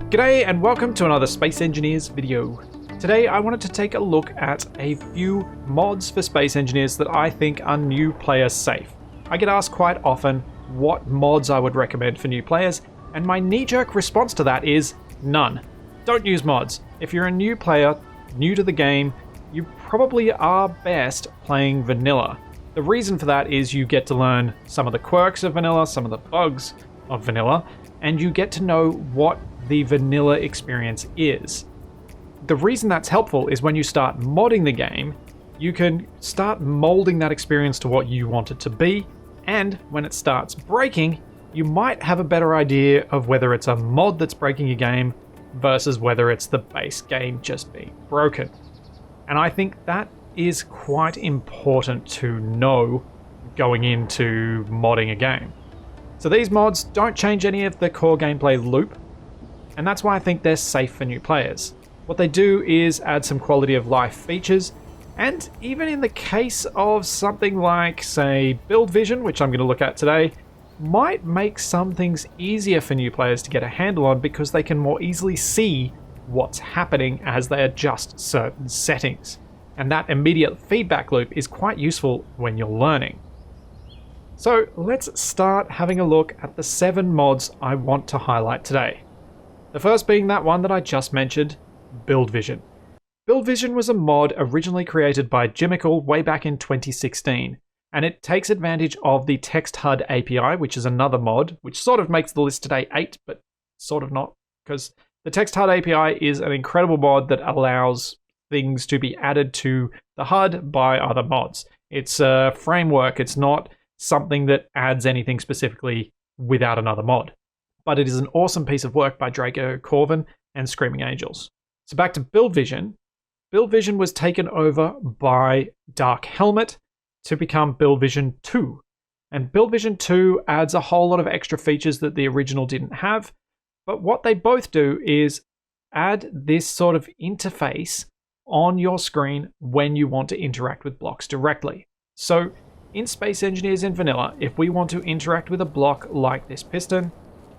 G'day and welcome to another Space Engineers video. Today I wanted to take a look at a few mods for Space Engineers that I think are new player safe. I get asked quite often what mods I would recommend for new players, and my knee-jerk response to that is none. Don't use mods. If you're a new player, new to the game, you probably are best playing vanilla. The reason for that is you get to learn some of the quirks of vanilla, some of the bugs of vanilla, and you get to know what the vanilla experience is. The reason that's helpful is when you start modding the game, you can start molding that experience to what you want it to be, and when it starts breaking, you might have a better idea of whether it's a mod that's breaking your game versus whether it's the base game just being broken. And I think that is quite important to know going into modding a game. So these mods don't change any of the core gameplay loop, and that's why I think they're safe for new players. What they do is add some quality of life features, and even in the case of something like, say, Build Vision, which I'm going to look at today, might make some things easier for new players to get a handle on because they can more easily see what's happening as they adjust certain settings. And that immediate feedback loop is quite useful when you're learning. So let's start having a look at the 7 mods I want to highlight today. The first being that one that I just mentioned, Build Vision. Build Vision was a mod originally created by Jimical way back in 2016, and it takes advantage of the TextHUDAPI, which is another mod, which sort of makes the list today 8, but sort of not, because the TextHUDAPI is an incredible mod that allows things to be added to the HUD by other mods. It's a framework, it's not something that adds anything specifically without another mod. But it is an awesome piece of work by DraygoKorvan and Screaming Angels. So back to Build Vision. Build Vision was taken over by Dark Helmet to become Build Vision 2. And Build Vision 2 adds a whole lot of extra features that the original didn't have. But what they both do is add this sort of interface on your screen when you want to interact with blocks directly. So in Space Engineers in vanilla, if we want to interact with a block like this piston,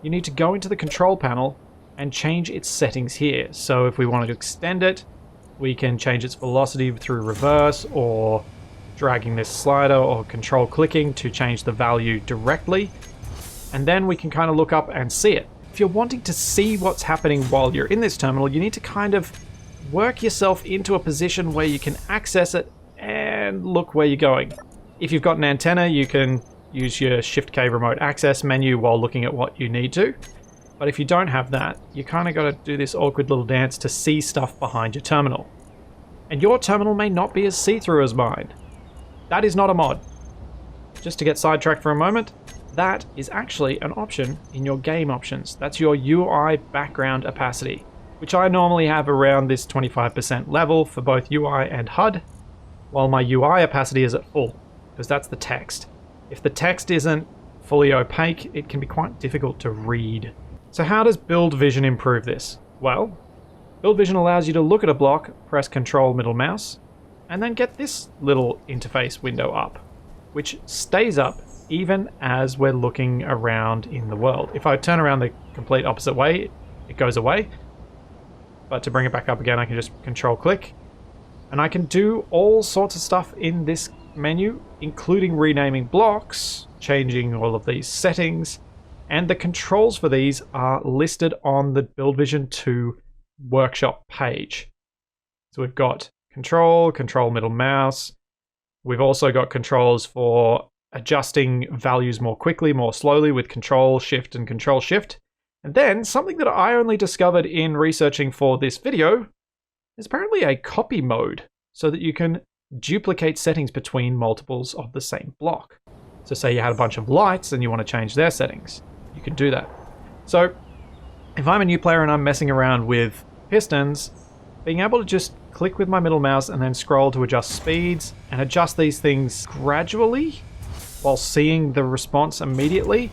you need to go into the control panel and change its settings here. So if we wanted to extend it, we can change its velocity through reverse or dragging this slider or control clicking to change the value directly. And then we can kind of look up and see it. If you're wanting to see what's happening while you're in this terminal, you need to kind of work yourself into a position where you can access it and look where you're going. If you've got an antenna, you can use your Shift-K remote access menu while looking at what you need to. But if you don't have that, you kind of got to do this awkward little dance to see stuff behind your terminal. And your terminal may not be as see-through as mine. That is not a mod. Just to get sidetracked for a moment, that is actually an option in your game options. That's your UI background opacity, which I normally have around this 25% level for both UI and HUD, while my UI opacity is at full, because that's the text. If the text isn't fully opaque, it can be quite difficult to read. So how does Build Vision improve this? Well, Build Vision allows you to look at a block, press Control middle mouse, and then get this little interface window up, which stays up even as we're looking around in the world. If I turn around the complete opposite way, it goes away. But to bring it back up again, I can just Control click, and I can do all sorts of stuff in this menu, including renaming blocks, changing all of these settings, and the controls for these are listed on the Build Vision 2 workshop page. So we've got control middle mouse. We've also got controls for adjusting values more quickly, more slowly with Control Shift and Control Shift. And then something that I only discovered in researching for this video is apparently a copy mode, so that you can duplicate settings between multiples of the same block. So say you had a bunch of lights and you want to change their settings, you can do that. So if I'm a new player and I'm messing around with pistons, being able to just click with my middle mouse and then scroll to adjust speeds and adjust these things gradually while seeing the response immediately,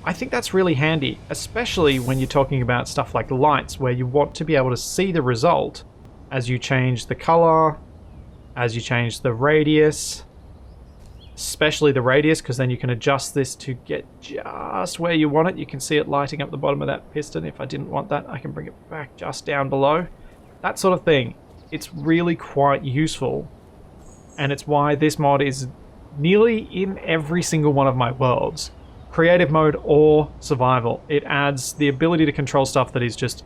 I think that's really handy, especially when you're talking about stuff like lights, where you want to be able to see the result as you change the color, as you change the radius, especially the radius, because then you can adjust this to get just where you want it. You can see it lighting up the bottom of that piston. If I didn't want that, I can bring it back just down below. That sort of thing. It's really quite useful, and it's why this mod is nearly in every single one of my worlds. Creative mode or survival. It adds the ability to control stuff that is just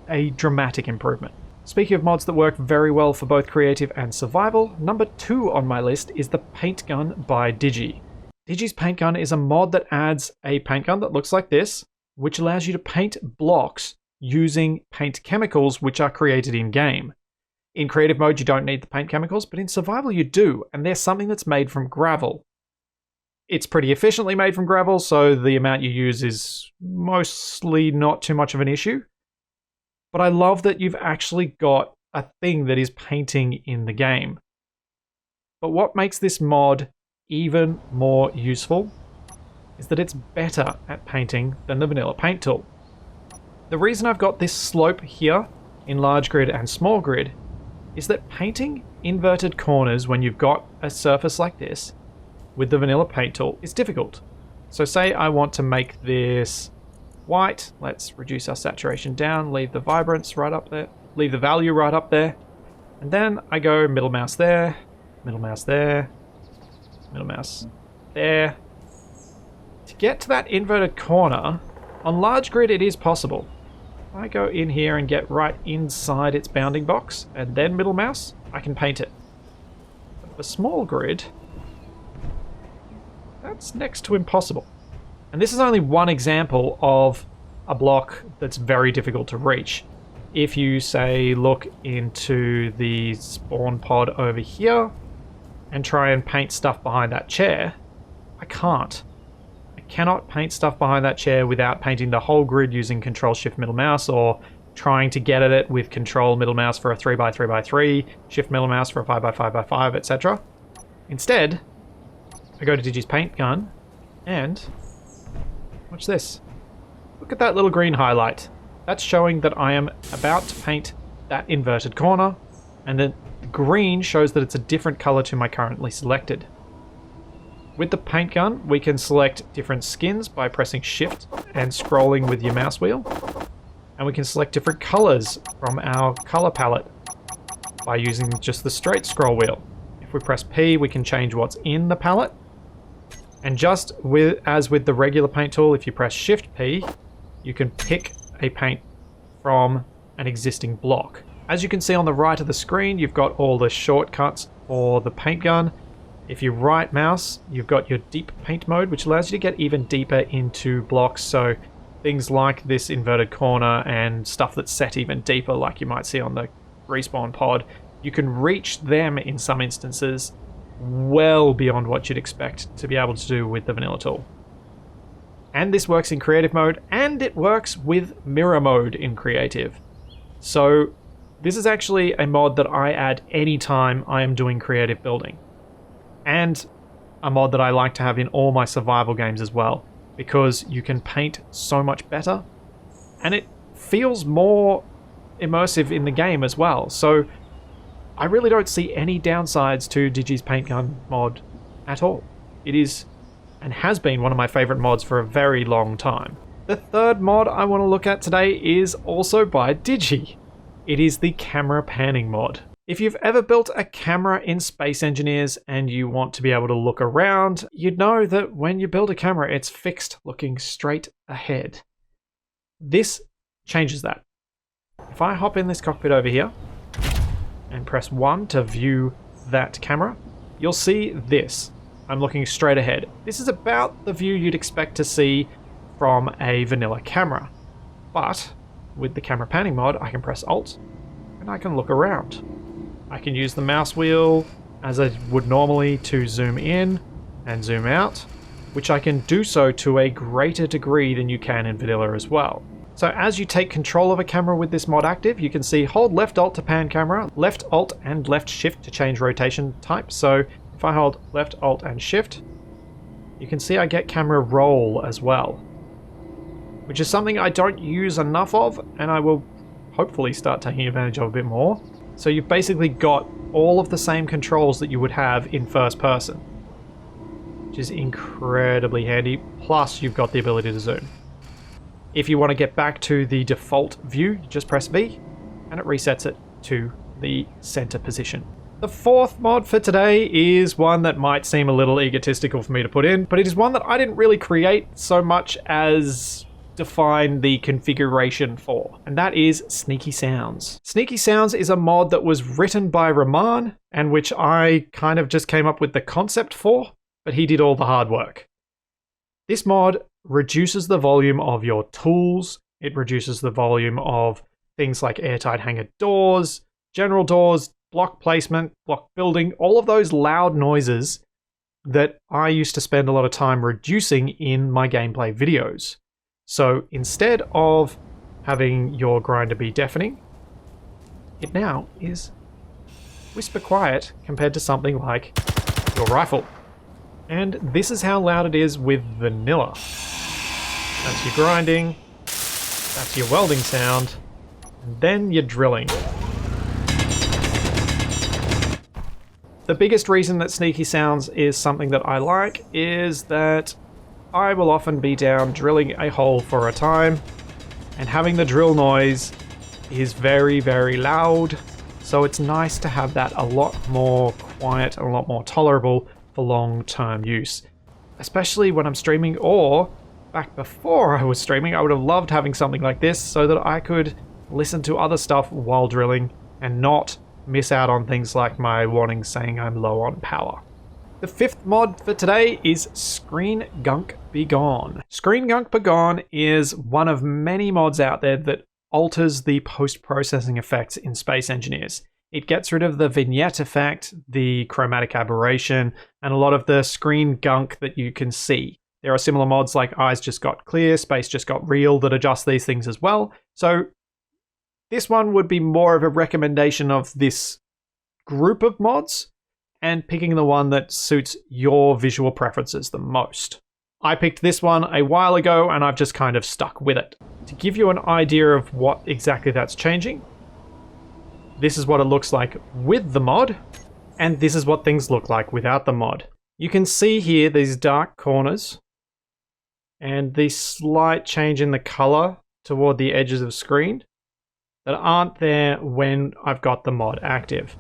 a dramatic improvement. Speaking of mods that work very well for both creative and survival, number 2 on my list is the paint gun by Digi. Digi's paint gun is a mod that adds a paint gun that looks like this, which allows you to paint blocks using paint chemicals which are created in-game. In creative mode you don't need the paint chemicals, but in survival you do, and they're something that's made from gravel. It's pretty efficiently made from gravel, so the amount you use is mostly not too much of an issue. But I love that you've actually got a thing that is painting in the game. But what makes this mod even more useful is that it's better at painting than the vanilla paint tool. The reason I've got this slope here in large grid and small grid is that painting inverted corners when you've got a surface like this with the vanilla paint tool is difficult. So say I want to make this white. Let's reduce our saturation down, leave the vibrance right up there, leave the value right up there. And then I go middle mouse there, middle mouse there, middle mouse there. To get to that inverted corner, on large grid it is possible. I go in here and get right inside its bounding box, and then middle mouse, I can paint it. But for small grid, that's next to impossible. And this is only one example of a block that's very difficult to reach. If you, say, look into the spawn pod over here and try and paint stuff behind that chair, I can't. I cannot paint stuff behind that chair without painting the whole grid using Control-Shift middle mouse, or trying to get at it with Control middle mouse for a 3x3x3, Shift middle mouse for a 5x5x5, etc. Instead, I go to Digi's paint gun and watch this. Look at that little green highlight. That's showing that I am about to paint that inverted corner, and then the green shows that it's a different color to my currently selected. With the paint gun, we can select different skins by pressing Shift and scrolling with your mouse wheel. And we can select different colors from our color palette by using just the straight scroll wheel. If we press P, we can change what's in the palette. And just as with the regular paint tool, if you press Shift P, you can pick a paint from an existing block. As you can see on the right of the screen, you've got all the shortcuts for the paint gun. If you right mouse, you've got your deep paint mode, which allows you to get even deeper into blocks. So things like this inverted corner and stuff that's set even deeper, like you might see on the respawn pod, you can reach them in some instances well beyond what you'd expect to be able to do with the vanilla tool. And this works in creative mode, and it works with mirror mode in creative. So this is actually a mod that I add anytime I am doing creative building. And a mod that I like to have in all my survival games as well, because you can paint so much better, and it feels more immersive in the game as well. So I really don't see any downsides to Digi's paint gun mod at all. It is and has been one of my favorite mods for a very long time. The third mod I want to look at today is also by Digi. It is the camera panning mod. If you've ever built a camera in Space Engineers and you want to be able to look around, you'd know that when you build a camera, it's fixed, looking straight ahead. This changes that. If I hop in this cockpit over here and press 1 to view that camera, you'll see this. I'm looking straight ahead. This is about the view you'd expect to see from a vanilla camera. But with the camera panning mod, I can press Alt and I can look around. I can use the mouse wheel as I would normally to zoom in and zoom out, which I can do so to a greater degree than you can in vanilla as well. So as you take control of a camera with this mod active, you can see hold left Alt to pan camera, left Alt and left Shift to change rotation type. So if I hold left Alt and Shift, you can see I get camera roll as well, which is something I don't use enough of, and I will hopefully start taking advantage of a bit more. So you've basically got all of the same controls that you would have in first person. which is incredibly handy. Plus, you've got the ability to zoom. If you want to get back to the default view, you just press V, and it resets it to the center position. The fourth mod for today is one that might seem a little egotistical for me to put in, but it is one that I didn't really create so much as define the configuration for, and that is Sneaky Sounds. Sneaky Sounds is a mod that was written by Remaarn, and which I kind of just came up with the concept for, but he did all the hard work. This mod reduces the volume of your tools, it reduces the volume of things like airtight hanger doors, general doors, block placement, block building, all of those loud noises that I used to spend a lot of time reducing in my gameplay videos. So instead of having your grinder be deafening, it now is whisper quiet compared to something like your rifle. And this is how loud it is with vanilla. That's your grinding, that's your welding sound, and then your drilling. The biggest reason that Sneaky Sounds is something that I like is that I will often be down drilling a hole for a time, and having the drill noise is very, very loud, so it's nice to have that a lot more quiet, a lot more tolerable for long-term use. Especially when I'm streaming, or back before I was streaming, I would have loved having something like this so that I could listen to other stuff while drilling and not miss out on things like my warning saying I'm low on power. The fifth mod for today is Screen Gunk Be Gone. Screen Gunk Be Gone is one of many mods out there that alters the post-processing effects in Space Engineers. It gets rid of the vignette effect, the chromatic aberration, and a lot of the screen gunk that you can see. There are similar mods like Eyes Just Got Clear, Space Just Got Real that adjust these things as well. So this one would be more of a recommendation of this group of mods and picking the one that suits your visual preferences the most. I picked this one a while ago and I've just kind of stuck with it. To give you an idea of what exactly that's changing, this is what it looks like with the mod, and this is what things look like without the mod. You can see here these dark corners and the slight change in the color toward the edges of screen that aren't there when I've got the mod active.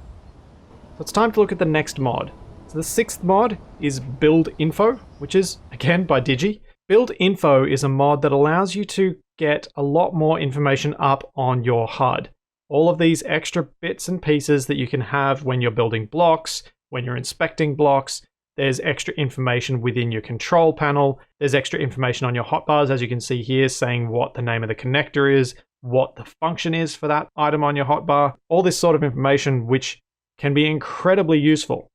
So it's time to look at the next mod. So the sixth mod is BuildInfo, which is, again, by Digi. BuildInfo is a mod that allows you to get a lot more information up on your HUD. All of these extra bits and pieces that you can have when you're building blocks, when you're inspecting blocks. There's extra information within your control panel. There's extra information on your hotbars, as you can see here, saying what the name of the connector is, what the function is for that item on your hotbar. All this sort of information which can be incredibly useful.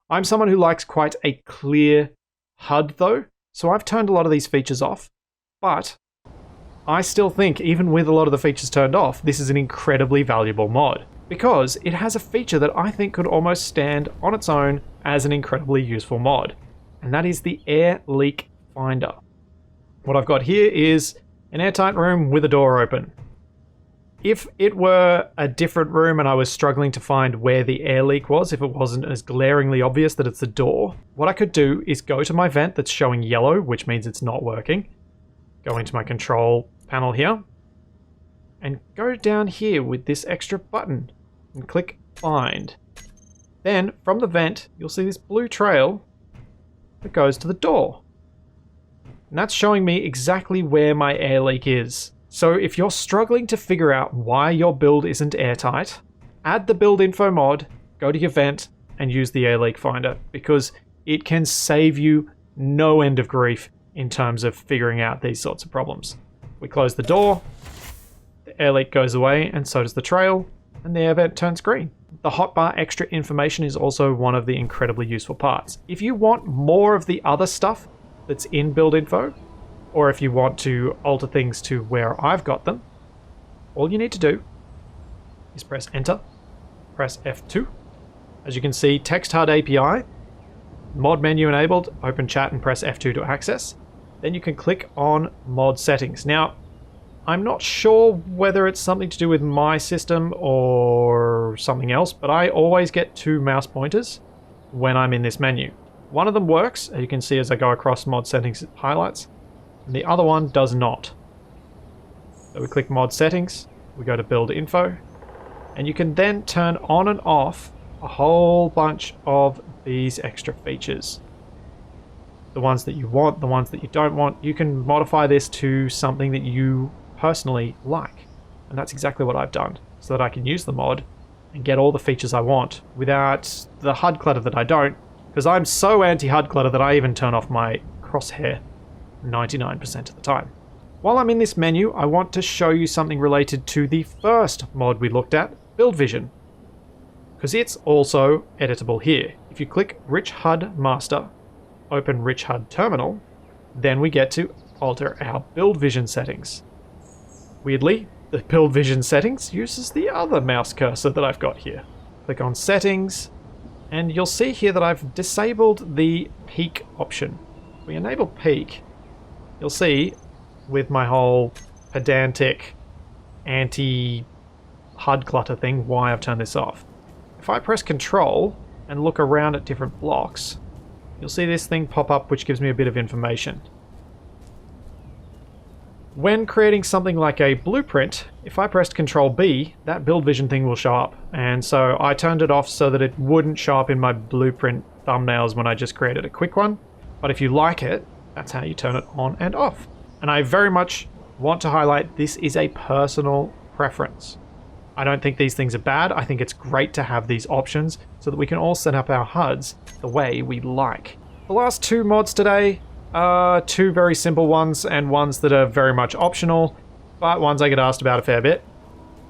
I'm someone who likes quite a clear HUD though, so I've turned a lot of these features off, but I still think, even with a lot of the features turned off, this is an incredibly valuable mod because it has a feature that I think could almost stand on its own as an incredibly useful mod, and that is the air leak finder. What I've got here is an airtight room with a door open. If it were a different room and I was struggling to find where the air leak was, if it wasn't as glaringly obvious that it's the door, what I could do is go to my vent that's showing yellow, which means it's not working, go into my control panel here, and go down here with this extra button and click Find. Then from the vent, you'll see this blue trail that goes to the door. And that's showing me exactly where my air leak is. So if you're struggling to figure out why your build isn't airtight, add the BuildInfo mod, go to your vent, and use the air leak finder, because it can save you no end of grief in terms of figuring out these sorts of problems. We close the door, the air leak goes away, and so does the trail, and the air vent turns green. The hotbar extra information is also one of the incredibly useful parts. If you want more of the other stuff that's in BuildInfo, or if you want to alter things to where I've got them, all you need to do is press Enter, press F2. As you can see, TextHUDAPI, mod menu enabled, open chat and press F2 to access. Then you can click on mod settings. Now, I'm not sure whether it's something to do with my system or something else, but I always get 2 mouse pointers when I'm in this menu. One of them works, as you can see as I go across mod settings, it highlights, and the other one does not. So we click mod settings, we go to build info, and you can then turn on and off a whole bunch of these extra features. The ones that you want, the ones that you don't want, you can modify this to something that you personally like. And that's exactly what I've done, so that I can use the mod and get all the features I want without the HUD clutter that I don't, because I'm so anti-HUD clutter that I even turn off my crosshair 99% of the time. While I'm in this menu, I want to show you something related to the first mod we looked at, Build Vision, because it's also editable here. If you click Rich HUD Master, open Rich HUD Terminal, then we get to alter our Build Vision settings. Weirdly, the Build Vision settings uses the other mouse cursor that I've got here. Click on Settings, and you'll see here that I've disabled the peak option. If we enable peak, you'll see with my whole pedantic anti-HUD clutter thing why I've turned this off. If I press Control and look around at different blocks, you'll see this thing pop up which gives me a bit of information. When creating something like a blueprint, if I pressed Control B, that Build Vision thing will show up. And so I turned it off so that it wouldn't show up in my blueprint thumbnails when I just created a quick one. But if you like it, that's how you turn it on and off. And I very much want to highlight this is a personal preference. I don't think these things are bad. I think it's great to have these options so that we can all set up our HUDs the way we like. The last two mods today are two very simple ones and ones that are very much optional, but ones I get asked about a fair bit.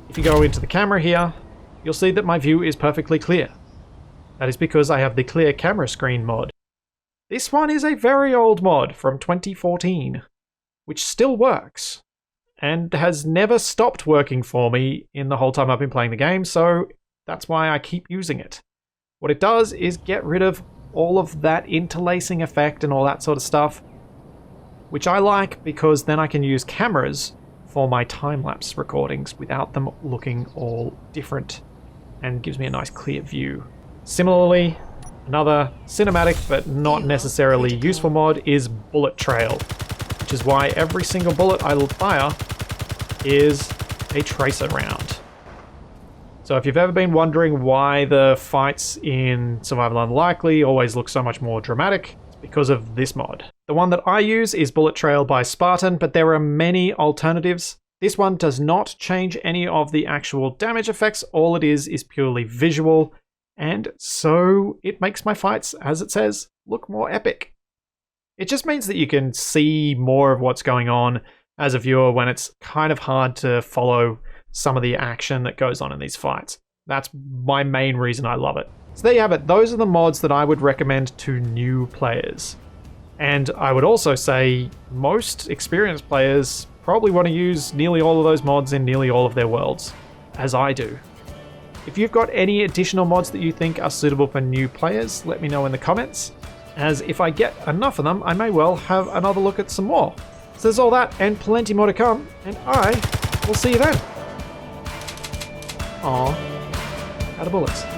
If you go into the camera here, you'll see that my view is perfectly clear. That is because I have the clear camera screen mod. This one is a very old mod from 2014, which still works and has never stopped working for me in the whole time I've been playing the game, so that's why I keep using it. What it does is get rid of all of that interlacing effect and all that sort of stuff, which I like because then I can use cameras for my time-lapse recordings without them looking all different, and gives me a nice clear view. Similarly, another cinematic but not necessarily useful mod is Bullet Trail, which is why every single bullet I will fire is a tracer round. So if you've ever been wondering why the fights in Survival Unlikely always look so much more dramatic, it's because of this mod. The one that I use is Bullet Trail by Spartan, but there are many alternatives. This one does not change any of the actual damage effects. All it is purely visual, and so it makes my fights, as it says, look more epic. It just means that you can see more of what's going on as a viewer when it's kind of hard to follow some of the action that goes on in these fights. That's my main reason I love it. So there you have it. Those are the mods that I would recommend to new players. And I would also say most experienced players probably want to use nearly all of those mods in nearly all of their worlds, as I do. If you've got any additional mods that you think are suitable for new players, let me know in the comments, as if I get enough of them, I may well have another look at some more. So there's all that and plenty more to come, and I will see you then. Aw, out of bullets.